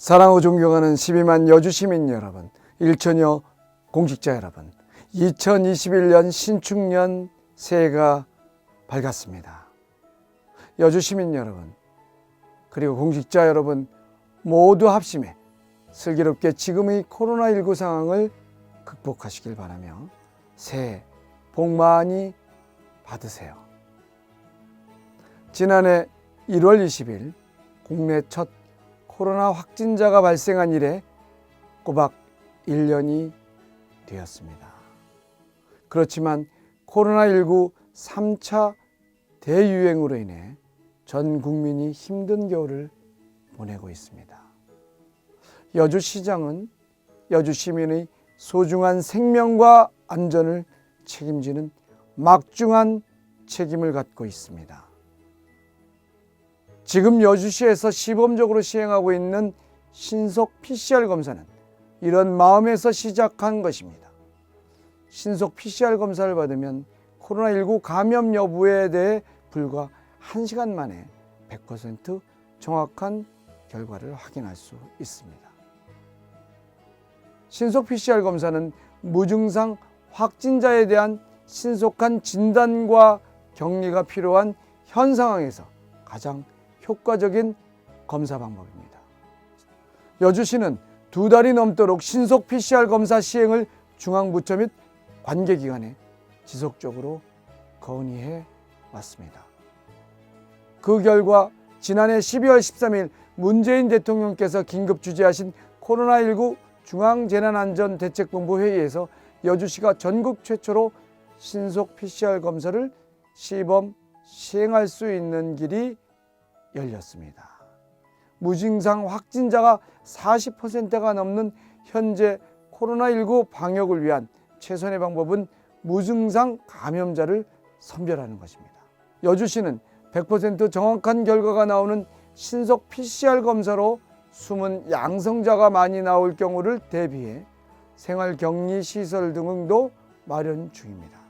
사랑하고 존경하는 12만 여주 시민 여러분, 일천여 공직자 여러분, 2021년 신축년 새해가 밝았습니다. 여주 시민 여러분, 그리고 공직자 여러분 모두 합심해 슬기롭게 지금의 코로나19 상황을 극복하시길 바라며 새해 복 많이 받으세요. 지난해 1월 20일 국내 첫 코로나 확진자가 발생한 이래 꼬박 1년이 되었습니다. 그렇지만 코로나19 3차 대유행으로 인해 전 국민이 힘든 겨울을 보내고 있습니다. 여주시장은 여주 시민의 소중한 생명과 안전을 책임지는 막중한 책임을 갖고 있습니다. 지금 여주시에서 시범적으로 시행하고 있는 신속 PCR 검사는 이런 마음에서 시작한 것입니다. 신속 PCR 검사를 받으면 코로나19 감염 여부에 대해 불과 1시간 만에 100% 정확한 결과를 확인할 수 있습니다. 신속 PCR 검사는 무증상 확진자에 대한 신속한 진단과 격리가 필요한 현 상황에서 가장 효과적인 검사 방법입니다. 여주시는 2달이 넘도록 신속 PCR 검사 시행을 중앙부처 및 관계기관에 지속적으로 건의해 왔습니다. 그 결과 지난해 12월 13일 문재인 대통령께서 긴급 주재하신 코로나19 중앙재난안전대책본부 회의에서 여주시가 전국 최초로 신속 PCR 검사를 시범 시행할 수 있는 길이 열렸습니다. 무증상 확진자가 40%가 넘는 현재 코로나19 방역을 위한 최선의 방법은 무증상 감염자를 선별하는 것입니다. 여주시는 100% 정확한 결과가 나오는 신속 PCR 검사로 숨은 양성자가 많이 나올 경우를 대비해 생활격리시설 등도 마련 중입니다.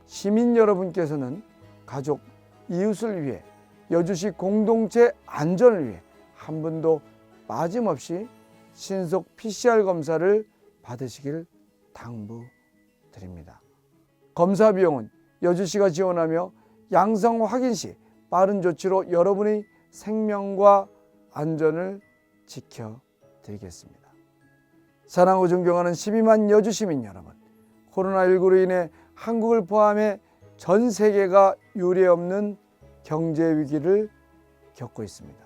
시민 여러분께서는 가족, 이웃을 위해 여주시 공동체 안전을 위해 한 분도 빠짐없이 신속 PCR 검사를 받으시길 당부드립니다. 검사 비용은 여주시가 지원하며 양성 확인 시 빠른 조치로 여러분의 생명과 안전을 지켜드리겠습니다. 사랑하고 존경하는 12만 여주 시민 여러분, 코로나19로 인해 한국을 포함해 전 세계가 유례없는 경제 위기를 겪고 있습니다.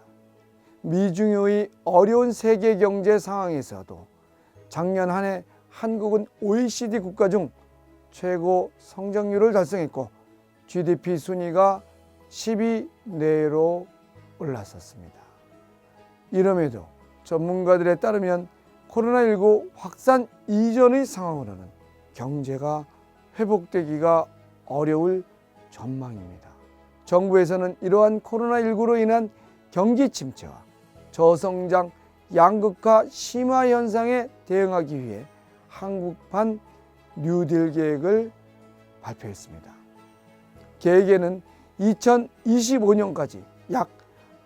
미중의 어려운 세계 경제 상황에서도 작년 한 해 한국은 OECD 국가 중 최고 성장률을 달성했고 GDP 순위가 10위 내로 올랐었습니다. 이럼에도 전문가들에 따르면 코로나19 확산 이전의 상황으로는 경제가 회복되기가 어려울 전망입니다. 정부에서는 이러한 코로나19로 인한 경기 침체와 저성장 양극화 심화 현상에 대응하기 위해 한국판 뉴딜 계획을 발표했습니다. 계획에는 2025년까지 약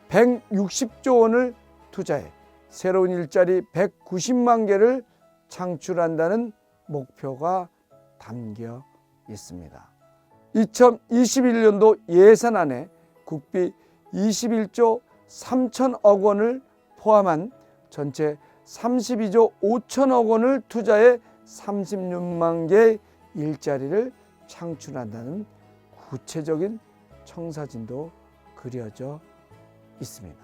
160조 원을 투자해 새로운 일자리 190만 개를 창출한다는 목표가 담겨 있습니다. 2021년도 예산안에 국비 21조 3천억 원을 포함한 전체 32조 5천억 원을 투자해 36만 개의 일자리를 창출한다는 구체적인 청사진도 그려져 있습니다.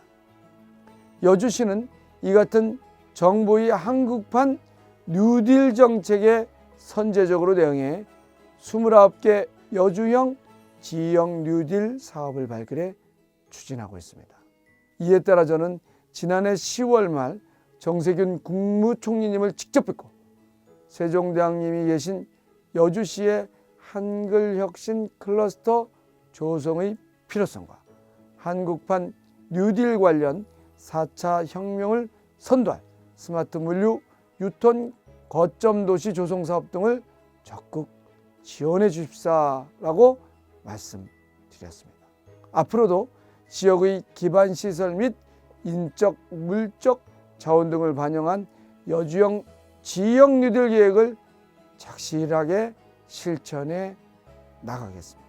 여주시는 이 같은 정부의 한국판 뉴딜 정책에 선제적으로 대응해 29개 여주형 지형 뉴딜 사업을 발굴해 추진하고 있습니다. 이에 따라 저는 지난해 10월 말 정세균 국무총리님을 직접 뵙고 세종대왕님이 계신 여주시의 한글혁신 클러스터 조성의 필요성과 한국판 뉴딜 관련 4차 혁명을 선도할 스마트 물류 유통 거점 도시 조성 사업 등을 적극 지원해 주십사라고 말씀드렸습니다. 앞으로도 지역의 기반 시설 및 인적, 물적 자원 등을 반영한 여주형 지역 뉴딜 계획을 착실하게 실천해 나가겠습니다.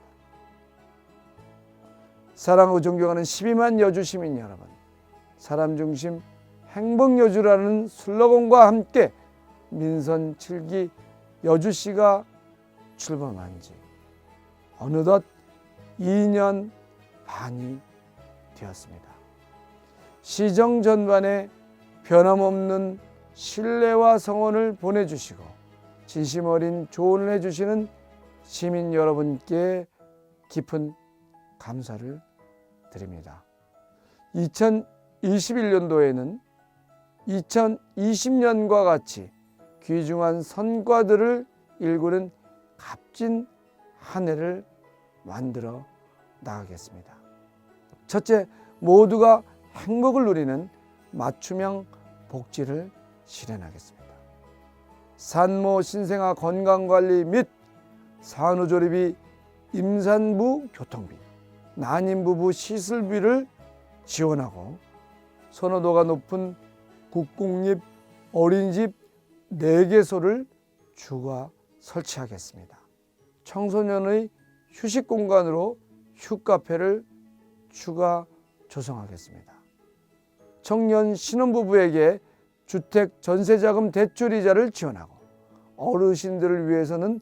사랑하고 존경하는 12만 여주 시민 여러분, 사람 중심 행복 여주라는 슬로건과 함께 민선 7기 여주시가 출범한 지 어느덧 2년 반이 되었습니다. 시정 전반에 변함없는 신뢰와 성원을 보내주시고 진심 어린 조언을 해주시는 시민 여러분께 깊은 감사를 드립니다. 2021년도에는 2020년과 같이 귀중한 성과들을 일구는 값진 한 해를 만들어 나가겠습니다. 첫째, 모두가 행복을 누리는 맞춤형 복지를 실현하겠습니다. 산모 신생아 건강관리 및 산후조리비, 임산부 교통비, 난임부부 시술비를 지원하고 선호도가 높은 국공립 어린이집 4개소를 추가 설치하겠습니다. 청소년의 휴식 공간으로 휴카페를 추가 조성하겠습니다. 청년 신혼부부에게 주택 전세자금 대출 이자를 지원하고 어르신들을 위해서는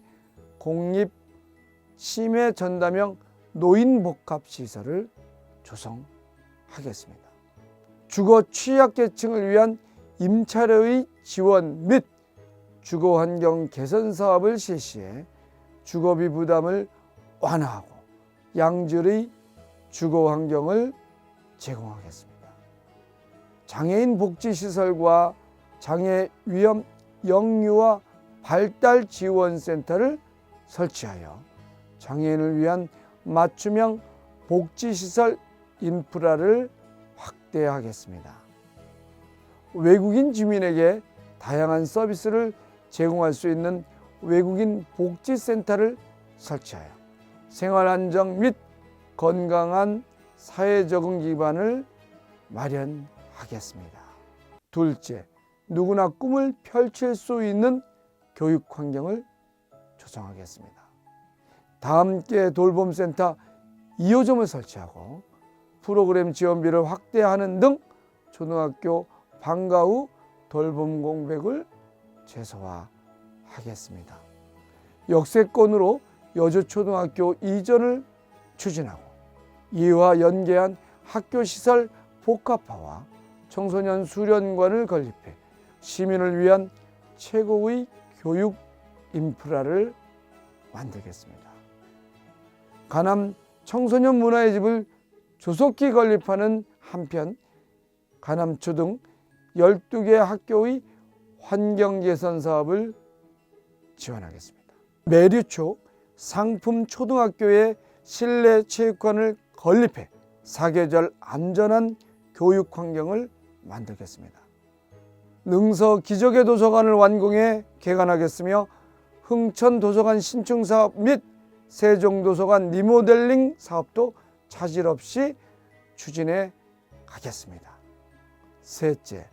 공립 치매 전담형 노인복합시설을 조성하겠습니다. 주거 취약계층을 위한 임차료의 지원 및 주거환경 개선 사업을 실시해 주거비 부담을 완화하고 양질의 주거환경을 제공하겠습니다. 장애인 복지시설과 장애 위험 영유아 발달 지원센터를 설치하여 장애인을 위한 맞춤형 복지시설 인프라를 확대하겠습니다. 외국인 주민에게 다양한 서비스를 제공할 수 있는 외국인 복지센터를 설치하여 생활 안정 및 건강한 사회 적응 기반을 마련하겠습니다. 둘째, 누구나 꿈을 펼칠 수 있는 교육 환경을 조성하겠습니다. 다함께 돌봄센터 2호점을 설치하고 프로그램 지원비를 확대하는 등 초등학교 방과 후 돌봄 공백을 최소화하겠습니다. 역세권으로 여주초등학교 이전을 추진하고 이와 연계한 학교시설 복합화와 청소년 수련관을 건립해 시민을 위한 최고의 교육 인프라를 만들겠습니다. 가남 청소년 문화의 집을 조속히 건립하는 한편 가남초 등 12개 학교의 환경 개선 사업을 지원하겠습니다. 매류초 상품 초등학교에 실내 체육관을 건립해 사계절 안전한 교육 환경을 만들겠습니다. 능서 기적의 도서관을 완공해 개관하겠으며 흥천 도서관 신축 사업 및 세종 도서관 리모델링 사업도 차질 없이 추진해 가겠습니다. 셋째,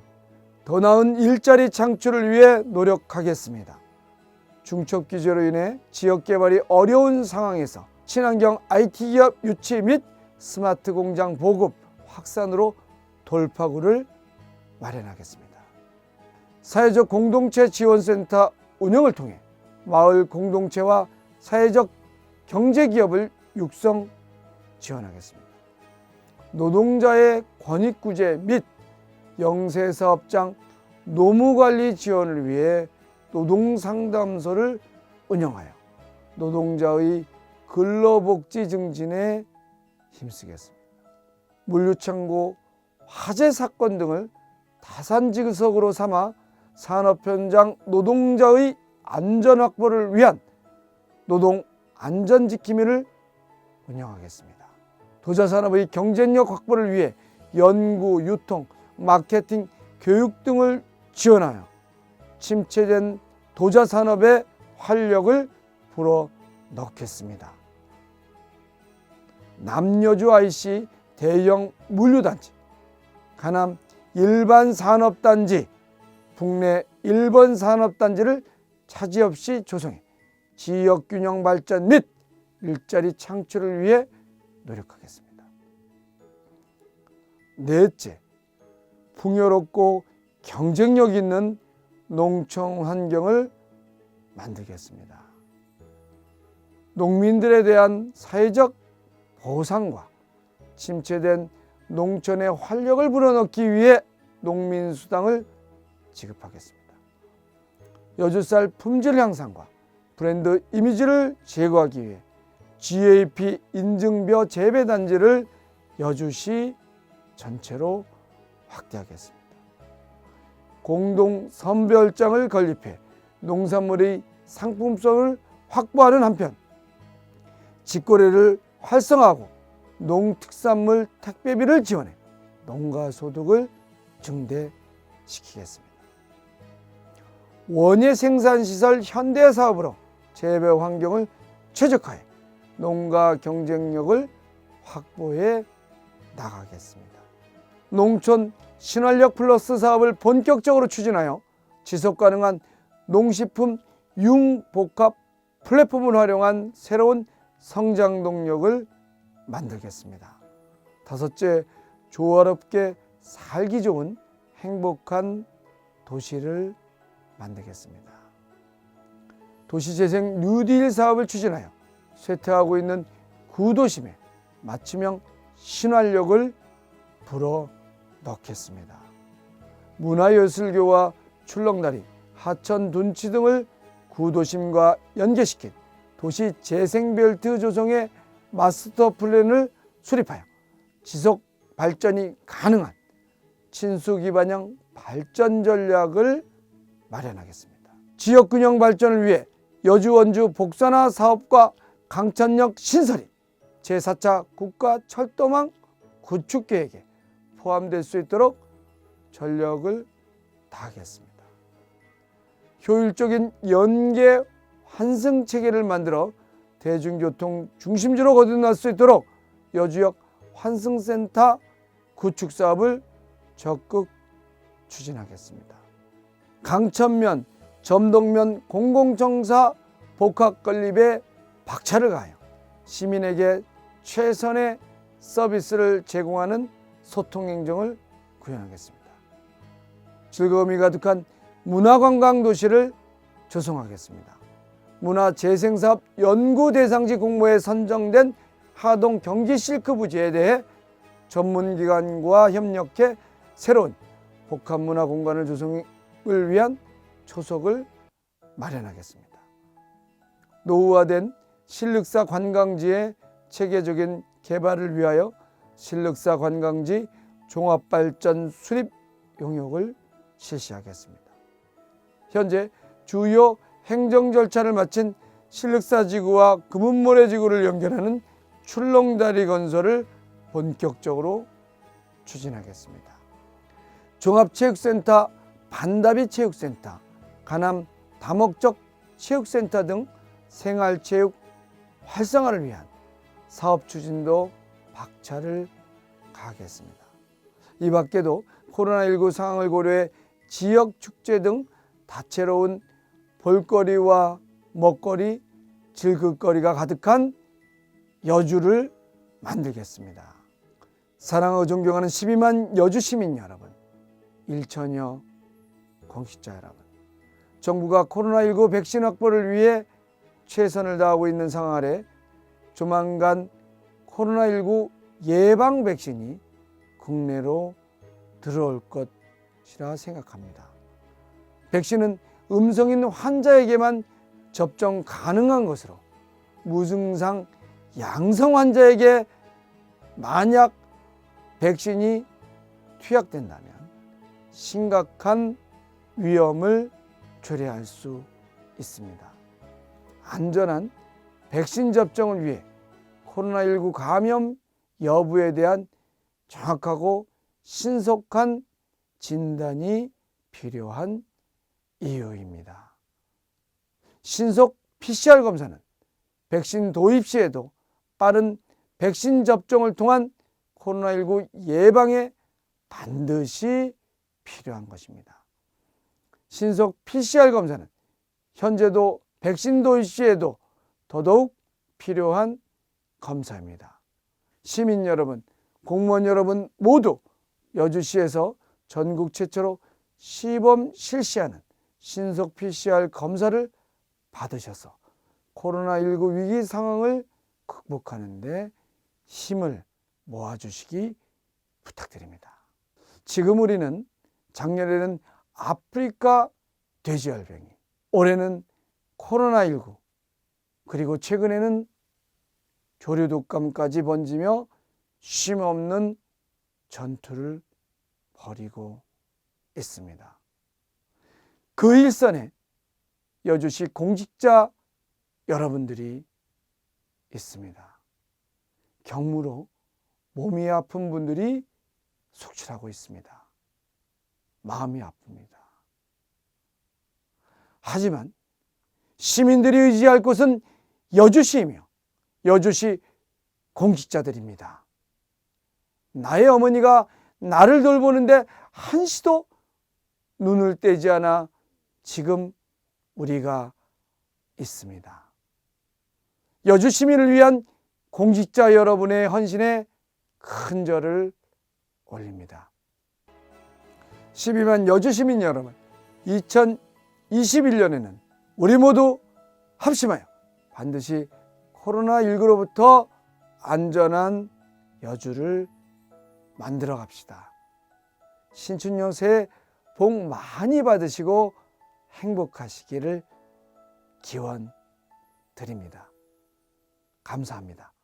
더 나은 일자리 창출을 위해 노력하겠습니다. 중첩 규제로 인해 지역 개발이 어려운 상황에서 친환경 IT 기업 유치 및 스마트 공장 보급 확산으로 돌파구를 마련하겠습니다. 사회적 공동체 지원센터 운영을 통해 마을 공동체와 사회적 경제기업을 육성 지원하겠습니다. 노동자의 권익구제 및 영세사업장 노무관리 지원을 위해 노동상담소를 운영하여 노동자의 근로복지 증진에 힘쓰겠습니다. 물류창고 화재 사건 등을 다산지석으로 삼아 산업 현장 노동자의 안전 확보를 위한 노동 안전지킴이를 운영하겠습니다. 도자산업의 경쟁력 확보를 위해 연구, 유통, 마케팅, 교육 등을 지원하여 침체된 도자산업의 활력을 불어넣겠습니다. 남여주 IC 대형 물류단지, 가남 일반 산업단지, 국내 1번 산업단지를 차질 없이 조성해 지역균형 발전 및 일자리 창출을 위해 노력하겠습니다. 넷째, 풍요롭고 경쟁력 있는 농촌 환경을 만들겠습니다. 농민들에 대한 사회적 보상과 침체된 농촌의 활력을 불어넣기 위해 농민수당을 지급하겠습니다. 여주쌀 품질 향상과 브랜드 이미지를 제고하기 위해 GAP 인증벼 재배단지를 여주시 전체로 확대하겠습니다. 공동 선별장을 건립해 농산물의 상품성을 확보하는 한편 직거래를 활성화하고 농특산물 택배비를 지원해 농가소득을 증대시키겠습니다. 원예 생산시설 현대사업으로 재배 환경을 최적화해 농가 경쟁력을 확보해 나가겠습니다. 농촌 신활력 플러스 사업을 본격적으로 추진하여 지속가능한 농식품 융복합 플랫폼을 활용한 새로운 성장 동력을 만들겠습니다. 다섯째, 조화롭게 살기 좋은 행복한 도시를 만들겠습니다. 도시재생 뉴딜 사업을 추진하여 쇠퇴하고 있는 구도심에 맞춤형 신활력을 불어넣겠습니다. 문화예술교와 출렁다리, 하천 둔치 등을 구도심과 연계시킨 도시재생벨트 조성의 마스터 플랜을 수립하여 지속 발전이 가능한 친수 기반형 발전 전략을 마련하겠습니다. 지역균형 발전을 위해 여주 원주 복산화 사업과 강천역 신설이 제4차 국가철도망 구축 계획에 포함될 수 있도록 전력을 다하겠습니다. 효율적인 연계 환승 체계를 만들어 대중교통 중심지로 거듭날 수 있도록 여주역 환승센터 구축 사업을 적극 추진하겠습니다. 강천면, 점동면 공공정사 복합 건립에 박차를 가하여 시민에게 최선의 서비스를 제공하는 소통행정을 구현하겠습니다. 즐거움이 가득한 문화관광 도시를 조성하겠습니다. 문화재생사업 연구대상지 공모에 선정된 하동 경기실크 부지에 대해 전문기관과 협력해 새로운 복합문화공간을 조성을 위한 초석을 마련하겠습니다. 노후화된 신륵사 관광지의 체계적인 개발을 위하여 신륵사 관광지 종합발전 수립 용역을 실시하겠습니다. 현재 주요 행정 절차를 마친 신륵사지구와 금은모래지구를 연결하는 출렁다리 건설을 본격적으로 추진하겠습니다. 종합체육센터, 반다비 체육센터, 가남 다목적 체육센터 등 생활체육 활성화를 위한 사업 추진도 박차를 가하겠습니다. 이 밖에도 코로나19 상황을 고려해 지역 축제 등 다채로운 볼거리와 먹거리, 즐길거리가 가득한 여주를 만들겠습니다. 사랑하고 존경하는 12만 여주 시민 여러분, 일천여 공직자 여러분, 정부가 코로나19 백신 확보를 위해 최선을 다하고 있는 상황 아래 조만간 코로나19 예방 백신이 국내로 들어올 것이라 생각합니다. 백신은 음성인 환자에게만 접종 가능한 것으로 무증상 양성 환자에게 만약 백신이 투약된다면 심각한 위험을 초래할 수 있습니다. 안전한 백신 접종을 위해 코로나19 감염 여부에 대한 정확하고 신속한 진단이 필요한 이유입니다. 신속 PCR 검사는 백신 도입 시에도 빠른 백신 접종을 통한 코로나19 예방에 반드시 필요한 것입니다. 신속 PCR 검사는 현재도 백신 도입 시에도 더더욱 필요한 검사입니다. 시민 여러분, 공무원 여러분 모두 여주시에서 전국 최초로 시범 실시하는 신속 PCR 검사를 받으셔서 코로나19 위기 상황을 극복하는 데 힘을 모아주시기 부탁드립니다. 지금 우리는 작년에는 아프리카 돼지열병이, 올해는 코로나19, 그리고 최근에는 조류독감까지 번지며 쉼없는 전투를 벌이고 있습니다. 그 일선에 여주시 공직자 여러분들이 있습니다. 경무로 몸이 아픈 분들이 속출하고 있습니다. 마음이 아픕니다. 하지만 시민들이 의지할 곳은 여주시이며 여주시 공직자들입니다. 나의 어머니가 나를 돌보는데 한시도 눈을 떼지 않아 지금 우리가 있습니다. 여주 시민을 위한 공직자 여러분의 헌신에 큰 절을 올립니다. 12만 여주 시민 여러분, 2021년에는 우리 모두 합심하여 반드시 코로나19로부터 안전한 여주를 만들어 갑시다. 신춘년 새해 복 많이 받으시고 행복하시기를 기원 드립니다. 감사합니다.